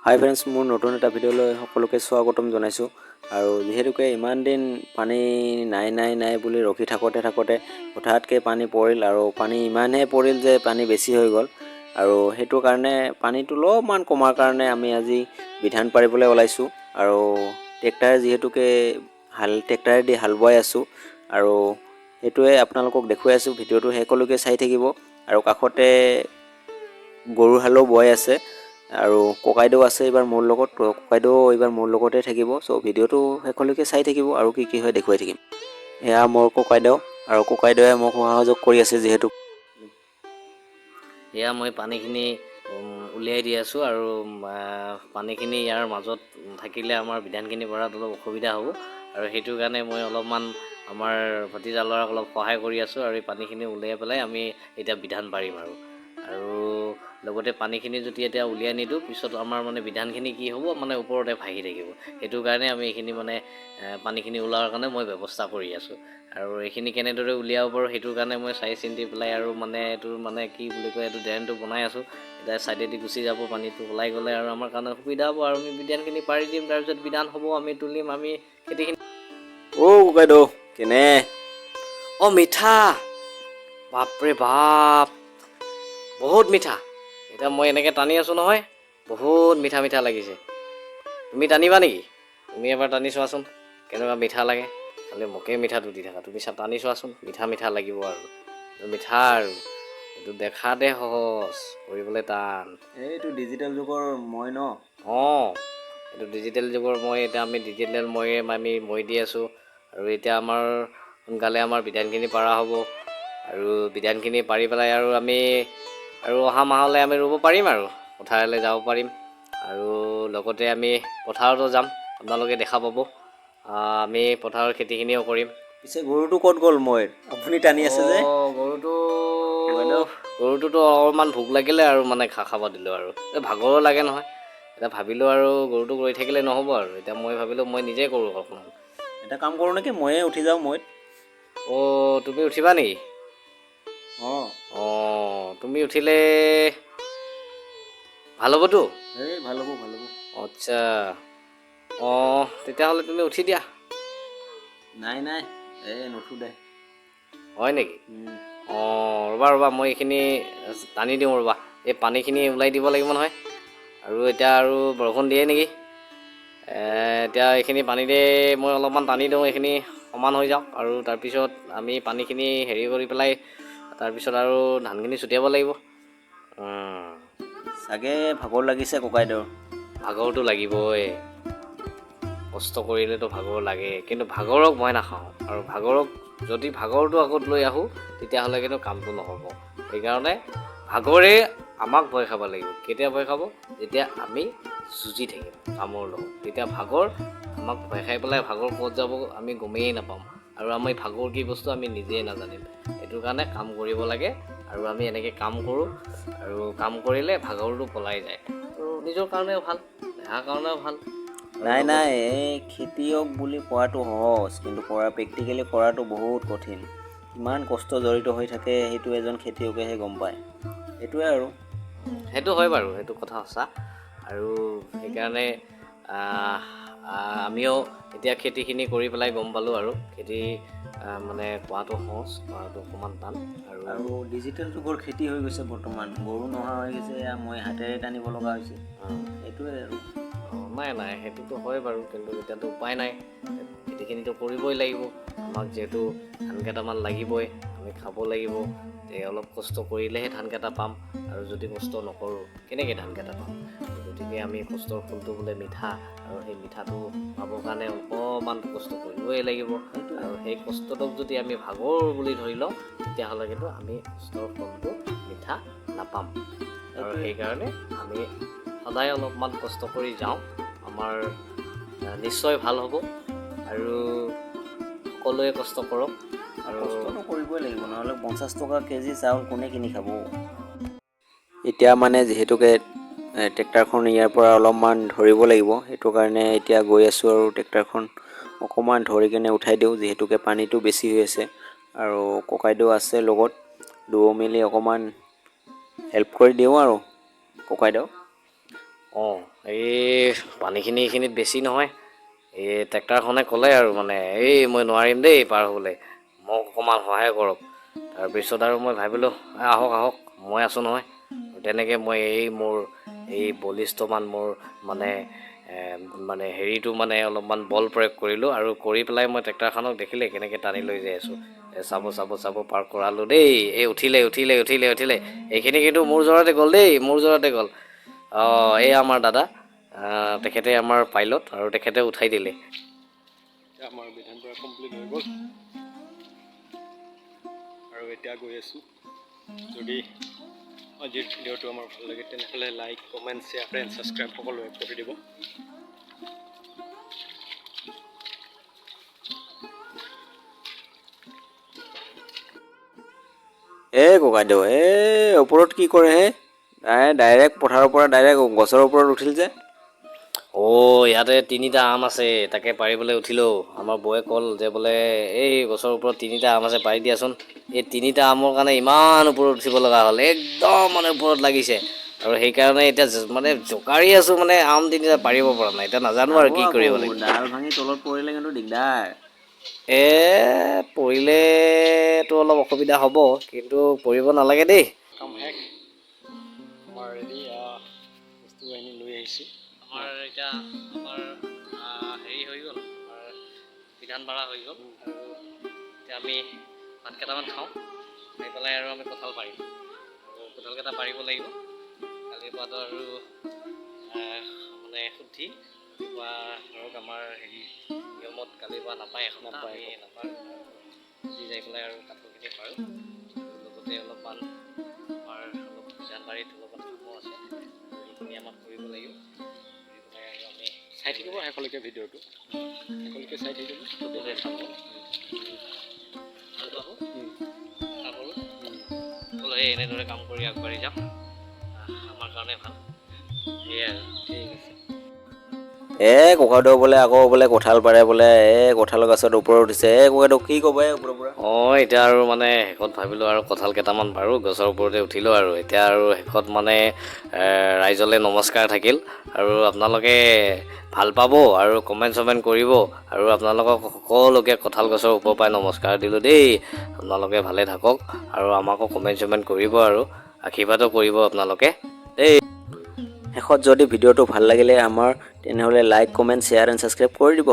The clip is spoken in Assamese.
হাই ফ্ৰেণ্ডছ, মোৰ নতুন এটা ভিডিঅ'লৈ সকলোকে স্বাগতম জনাইছোঁ। আৰু যিহেতুকে ইমান দিন পানী নাই বুলি ৰখি থাকোঁতে হঠাৎকৈ পানী পৰিল, আৰু পানী ইমানেই পৰিল যে পানী বেছি হৈ গ'ল। আৰু সেইটো কাৰণে পানীটো অলপমান কমাৰ কাৰণে আমি আজি বিধান পাৰিবলৈ ওলাইছোঁ। আৰু যিহেতুকে ট্ৰেক্টাৰেদি হাল বোৱাই আছোঁ, আৰু সেইটোৱে আপোনালোকক দেখুৱাই আছোঁ। ভিডিঅ'টো শেষলৈকে চাই থাকিব। আৰু কাষতে গৰু হালো বোৱাই আছে, আৰু ককাইদেউ আছে এইবাৰ মোৰ লগত। ককাইদেউ এইবাৰ মোৰ লগতে থাকিব। চ' ভিডিঅ'টো শেষলৈকে চাই থাকিব আৰু কি হয় দেখুৱাই থাকিম। এয়া মোৰ ককাইদেউ, আৰু ককাইদেৱে মোক সহযোগ কৰি আছে। যিহেতু এয়া মই পানীখিনি উলিয়াই দি আছোঁ, আৰু পানীখিনি ইয়াৰ মাজত থাকিলে আমাৰ বিধানখিনি ভৰাত অলপ অসুবিধা হ'ব, আৰু সেইটো কাৰণে মই অলপমান আমাৰ ভতিজা ল'ৰাক অলপ সহায় কৰি আছোঁ। আৰু এই পানীখিনি উলিয়াই পেলাই আমি এতিয়া বিধান পাৰিম। আৰু লগতে পানীখিনি যদি এতিয়া উলিয়াই নিদিওঁ, পিছত আমাৰ মানে বিধানখিনি কি হ'ব, মানে ওপৰতে ভাহি থাকিব। সেইটো কাৰণে আমি এইখিনি মানে পানীখিনি ওলোৱাৰ কাৰণে মই ব্যৱস্থা কৰি আছোঁ। আৰু এইখিনি কেনেদৰে উলিয়াব পাৰোঁ সেইটোৰ কাৰণে মই চাই চিন্তি পেলাই আৰু মানে এইটো মানে কি বুলি কয়, এইটো ড্ৰেইনটো বনাই আছোঁ। এতিয়া ছাইডেদি গুচি যাব পানীটো, ওলাই গ'লে আৰু আমাৰ কাৰণে সুবিধা হ'ব, আৰু আমি বিধানখিনি পাৰি দিম। তাৰপিছত বিধান হ'ব, আমি তুলিম, আমি খেতিখিনি। ককাইদেউ কেনে মিঠা, বাপৰে বাপ, বহুত মিঠা। এতিয়া মই এনেকৈ টানি আছোঁ নহয়, বহুত মিঠা মিঠা লাগিছে। তুমি টানিবা নেকি? তুমি এবাৰ টানি চোৱাচোন কেনেকুৱা মিঠা লাগে। খালি মোকেই মিঠাটো দি থাকা, তুমি টানি চোৱাচোন, মিঠা মিঠা লাগিব। আৰু মিঠা, আৰু এইটো দেখাতে সহজ, কৰিবলৈ টান। এইটো ডিজিটেল যুগৰ মই ন। এইটো ডিজিটেল যুগৰ মই। এতিয়া আমি ডিজিটেল আমি মৈ দি আছোঁ। আৰু এতিয়া আমাৰ সোনকালে আমাৰ বিধানখিনি পাৰা হ'ব, আৰু বিধানখিনি পাৰি পেলাই আৰু আমি আৰু অহা মাহলৈ আমি ৰুব পাৰিম, আৰু পথাৰলৈ যাব পাৰিম। আৰু লগতে আমি পথাৰতো যাম, আপোনালোকে দেখা পাব। আমি পথাৰৰ খেতিখিনিও কৰিম। পিছে গৰুটো ক'ত গ'ল? মই আপুনি টানি আছে যে গৰুটোতো অলপমান ভোক লাগিলে, আৰু মানে খাব দিলোঁ। আৰু ভাগৰো লাগে নহয়। এতিয়া ভাবিলোঁ আৰু গৰুটোক ৰৈ থাকিলে নহ'ব, আৰু এতিয়া মই ভাবিলোঁ মই নিজেই কৰোঁ অকণমান। এটা কাম কৰোঁ নেকি, ময়ে উঠি যাওঁ মৈত। তুমি উঠিবা নেকি? তুমি উঠিলে ভাল হ'বতো। ভাল হ'ব। আচ্ছা, তেতিয়াহ'লে তুমি উঠি দিয়া। নাই, নুঠো দে। হয় নেকি? ৰ'বা, মই এইখিনি টানি দিওঁ ৰ'বা। এই পানীখিনি ওলাই দিব লাগিব নহয়। আৰু এতিয়া আৰু বৰষুণ দিয়ে নেকি? এতিয়া এইখিনি পানীতে মই অলপমান টানি দিওঁ, এইখিনি সমান হৈ যাওক। আৰু তাৰপিছত আমি পানীখিনি হেৰি কৰি পেলাই, তাৰপিছত আৰু ধানখিনি ছটিয়াব লাগিব। চাগে ভাগৰ লাগিছে ককাইদেউৰ। ভাগৰটো লাগিবই, কষ্ট কৰিলেতো ভাগৰ লাগে, কিন্তু ভাগৰক মই নাখাওঁ। আৰু যদি ভাগৰটো আগত লৈ আহোঁ, তেতিয়াহ'লে কিন্তু কামটো নহ'ব। সেইকাৰণে ভাগৰে আমাক ভয় খাব লাগিব। কেতিয়া ভয় খাব? যেতিয়া আমি যুঁজি থাকিম কামৰ লগত, তেতিয়া ভাগৰ আমাক ভয় খাই পেলাই ভাগৰ ক'ত যাব আমি গমেই নাপাম। আৰু আমি ভাগৰ কি বস্তু আমি নিজেই নাজানিম। সেইটো কাৰণে কাম কৰিব লাগে, আৰু আমি এনেকৈ কাম কৰোঁ। আৰু কাম কৰিলে ভাগৰটো পলাই যায়, আৰু নিজৰ কাৰণেও ভাল, দেহাৰ কাৰণেও ভাল। নাই, এই খেতিয়ক বুলি কোৱাটো সহজ, কিন্তু প্ৰেক্টিকেলি কৰাটো বহুত কঠিন। ইমান কষ্ট জড়িত হৈ থাকে, সেইটো এজন খেতিয়কেহে গম পায়। সেইটোৱে আৰু সেইটো হয় বাৰু, সেইটো কথা সঁচা। আৰু সেইকাৰণে আমিও এতিয়া খেতিখিনি কৰি পেলাই গম পালোঁ। আৰু খেতি মানে কৰাটো সহজ, কৰাটো অকণমান টান। আৰু ডিজিটেল যুগৰ খেতি হৈ গৈছে বৰ্তমান। গৰু নোহোৱা হৈ গৈছে, মই হাতেৰে টানিব লগা হৈছে। সেইটোৱে আৰু নাই, সেইটোতো হয় বাৰু, কিন্তু এতিয়াতো উপায় নাই। খেতিখিনিতো কৰিবই লাগিব। আমাক যিহেতু ধান কেইটামান লাগিবই, আমি খাব লাগিব। অলপ কষ্ট কৰিলেহে ধানকেইটা পাম, আৰু যদি কষ্ট নকৰোঁ কেনেকৈ ধানকেইটা পাম? গতিকে আমি কষ্টৰ ফলটো বোলে মিঠা, আৰু সেই মিঠাটো পাবৰ কাৰণে অকণমান কষ্ট কৰিবই লাগিব। আৰু সেই কষ্টটোক যদি আমি ভাগৰ বুলি ধৰি লওঁ, তেতিয়াহ'লে কিন্তু আমি কষ্টৰ ফলটো মিঠা নাপাম। আৰু সেইকাৰণে আমি সদায় অলপমান কষ্ট কৰি যাওঁ, আমাৰ নিশ্চয় ভাল হ'ব। আৰু সকলোৱে কষ্ট কৰক, আৰু কষ্টটো কৰিবই লাগিব, নহ'লে 50 টকা কেজি চাউল কোনে কিনি খাব? এতিয়া মানে যিহেতুকে ট্ৰেক্টৰখন ইয়াৰ পৰা অলপমান ধৰিব লাগিব, সেইটো কাৰণে এতিয়া গৈ আছোঁ। আৰু ট্ৰেক্টৰখন অকণমান ধৰি কিনে উঠাই দিওঁ, যিহেতুকে পানীটো বেছি হৈ আছে। আৰু ককাইদেউ আছে লগত, দুয়ো মিলি অকণমান হেল্প কৰি দিওঁ আৰু ককাইদেউ। অঁ এই পানীখিনি এইখিনিত বেছি নহয় এই ট্ৰেক্টাৰখনে ক'লে আৰু মানে এই মই নোৱাৰিম দেই পাৰ হ'বলৈ মোক অকণমান সহায় কৰক তাৰপিছত আৰু মই ভাবিলোঁ আহক আহক মই আছোঁ নহয় তেনেকৈ মই মোৰ বলিষ্ঠমান মোৰ মানে মানে হেৰিটো মানে অলপমান বল প্ৰয়োগ কৰিলোঁ আৰু কৰি পেলাই মই ট্ৰেক্টাৰখনক দেখিলে কেনেকৈ টানি লৈ যাই আছোঁ চাব পাৰ কৰালোঁ দেই এই উঠিলে এইখিনি কিন্তু মোৰ জৰতে গ'ল দেই মোৰ জৰতে গ'ল এই আমাৰ দাদা তেখেতে আমাৰ পাইলট আৰু তেখেতে উঠাই দিলে আমাৰ বিধান পৰা কমপ্লিট হৈ গ'ল আৰু এতিয়া গৈ আছোঁ যদি আজিৰ ভিডিঅ'টো আমাৰ ভাল লাগে তেনেহ'লে like comment share and subscribe সকলোৱে কৰি দিব ককাইদেউ ওপৰত কি কৰে হে ডাইৰেক্ট পথাৰৰ পৰা ডাইৰেক্ট গছৰ ওপৰত উঠিল যে ইয়াতে 3টা আম আছে তাকে পাৰিবলৈ উঠিলোঁ আমাৰ বৌয়ে ক'ল যে বোলে এই গছৰ ওপৰত 3টা আম আছে পাৰি দিয়াচোন এই 3টা আমৰ কাৰণে ইমান ওপৰত উঠিব লগা হ'ল একদম মানে ওপৰত লাগিছে আৰু সেইকাৰণে এতিয়া মানে জোকাৰি আছোঁ মানে আম 3টা পাৰিব পৰা নাই এতিয়া নাজানো আৰু কি কৰিব লাগিব ডাল ভাঙি তলত পৰিলে কিন্তু দিগদাৰ পৰিলেতো অলপ অসুবিধা হ'ব কিন্তু পৰিব নালাগে দেই কাম শেষ আমাৰ ৰেডি বস্তু বাহিনী লৈ আহিছোঁ আমাৰ এতিয়া হেৰি হৈ গ'ল আমাৰ বিধান ভাড়া হৈ গ'ল আৰু এতিয়া আমি ভাত কেইটামান খাওঁ খাই পেলাই আৰু আমি কঁঠাল পাৰিম আৰু কঁঠালকেইটা পাৰিব লাগিব কালিৰ পৰাতো আৰু মানে শুদ্ধি ৰাতিপুৱা ধৰক আমাৰ হেৰি নিয়মত কালিৰ পৰা নাপায় নাপায় যি যাই পেলাই আৰু কাঠলখিনি পাৰোঁ লগতে অলপমান আমাৰ অলপ বিধান বাৰীত অলপমান কামো আছে সেইখিনি আমাক কৰিব লাগিব কৰি পেলাই আৰু আমি চাই থাকিব শেষলৈকে ভিডিঅ'টো শেষলৈকে চাই থাকিব লগতে চাব ভাল পাব আশা কৰোঁ সকলোৱে এনেদৰে কাম কৰি আগবাঢ়ি যাম আমাৰ কাৰণে ভাল সেয়াই আৰু ঠিক আছে ককাইদেউ বোলে আকৌ বোলে কঁঠাল পাৰে বোলে কঁঠালৰ গছত ওপৰত উঠিছে ককাইদেউ কি ক'ব ওপৰৰ পৰা এতিয়া আৰু মানে শেষত ভাবিলোঁ আৰু কঁঠাল কেইটামান পাৰোঁ গছৰ ওপৰতে উঠিলোঁ আৰু এতিয়া আৰু শেষত মানে ৰাইজলৈ নমস্কাৰ থাকিল আৰু আপোনালোকে ভাল পাব আৰু কমেণ্ট কৰিব আৰু আপোনালোকক সকলোকে কঁঠাল গছৰ ওপৰৰ পৰাই নমস্কাৰ দিলোঁ দেই আপোনালোকে ভালে থাকক আৰু আমাকো কমেণ্ট কৰিব আৰু আশীৰ্বাদো কৰিব আপোনালোকে দেই শেষত যদি ভিডিঅ'টো ভাল লাগিলে আমাৰ তেনেহ'লে like comment share and subscribe কৰি দিব